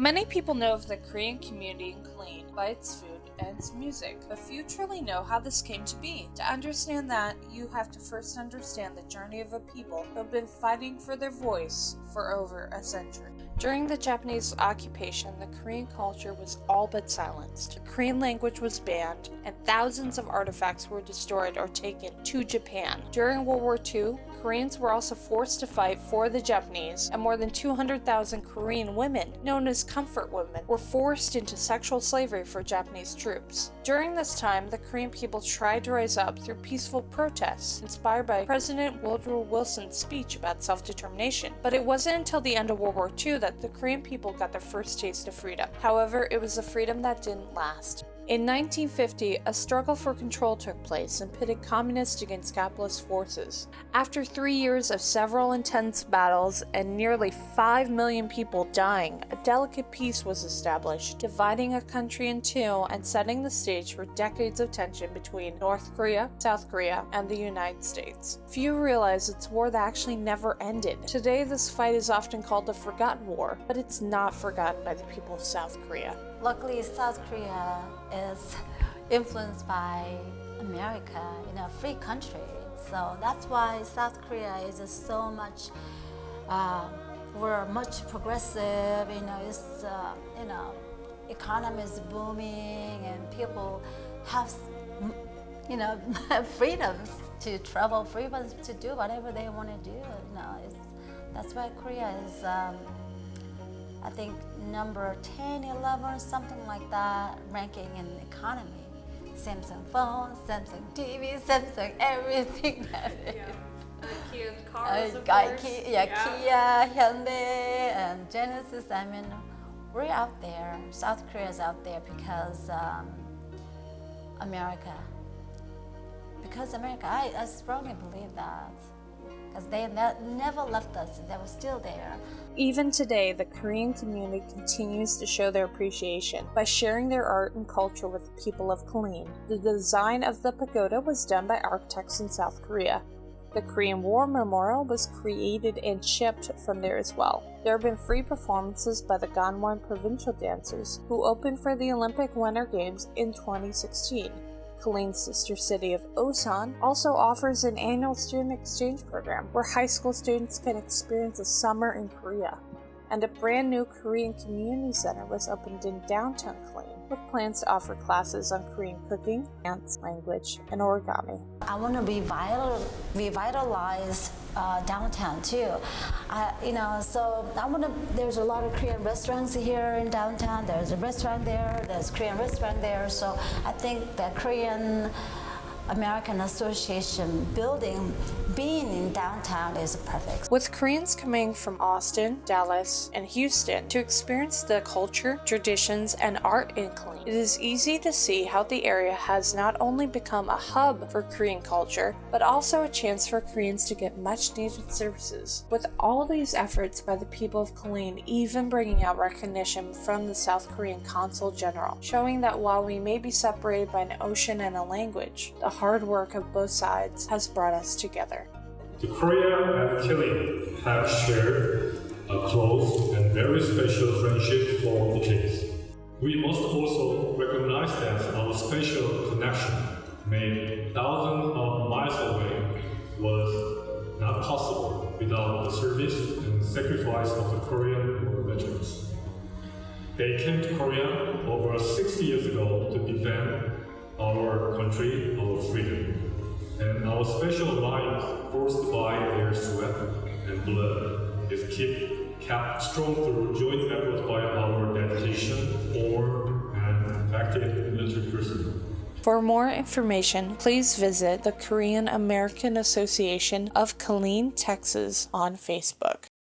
Many people know of the Korean community in Killeen by its food and its music, but few truly know how this came to be. To understand that, you have to first understand the journey of a people who have been fighting for their voice for over a century. During the Japanese occupation, the Korean culture was all but silenced. The Korean language was banned, and thousands of artifacts were destroyed or taken to Japan. During World War II, Koreans were also forced to fight for the Japanese, and more than 200,000 Korean women, known as comfort women, were forced into sexual slavery for Japanese troops. During this time, the Korean people tried to rise up through peaceful protests, inspired by President Woodrow Wilson's speech about self-determination. But it wasn't until the end of World War II that the Korean people got their first taste of freedom. However, it was a freedom that didn't last. In 1950, a struggle for control took place and pitted communists against capitalist forces. After 3 years of several intense battles and nearly 5 million people dying, a delicate peace was established, dividing a country in two and setting the stage for decades of tension between North Korea, South Korea, and the United States. Few realize it's a war that actually never ended. Today, this fight is often called the Forgotten War, but it's not forgotten by the people of South Korea. Luckily, South Korea is influenced by America, a free country. So that's why South Korea is just so much, we're much progressive, it's, economy is booming and people have, freedoms to travel, freedoms to do whatever they want to do. That's why Korea is, I think, number 10, 11, something like that, ranking in economy. Samsung phones, Samsung TV, Samsung everything that is. Kia cars, of course. Kia, Hyundai, and Genesis. I mean, we're out there. South Korea's out there because America. Because America, I strongly believe that. Because they never left us, they were still there. Even today, the Korean community continues to show their appreciation by sharing their art and culture with the people of Killeen. The design of the pagoda was done by architects in South Korea. The Korean War Memorial was created and shipped from there as well. There have been free performances by the Gangwon provincial dancers, who opened for the Olympic Winter Games in 2016. Killeen's sister city of Osan also offers an annual student exchange program where high school students can experience a summer in Korea. And a brand new Korean community center was opened in downtown Killeen with plans to offer classes on Korean cooking, dance, language, and origami. I want to revitalize downtown too. There's a lot of Korean restaurants here in downtown. There's a restaurant there, there's a Korean restaurant there. So I think the Korean American Association building being in downtown is perfect. With Koreans coming from Austin, Dallas, and Houston to experience the culture, traditions, and art in Killeen, it is easy to see how the area has not only become a hub for Korean culture, but also a chance for Koreans to get much needed services. With all these efforts by the people of Killeen even bringing out recognition from the South Korean Consul General, showing that while we may be separated by an ocean and a language, the hard work of both sides has brought us together. The Korea and Killeen have shared a close and very special friendship for decades. We must also recognize that our special connection, made thousands of miles away, was not possible without the service and sacrifice of the Korean War veterans. They came to Korea over 60 years ago to defend our country, our freedom, and our special lives forced by their sweat and blood is kept strong through joint efforts by our dedication or an active military personnel. For more information, please visit the Korean American Association of Killeen, Texas on Facebook.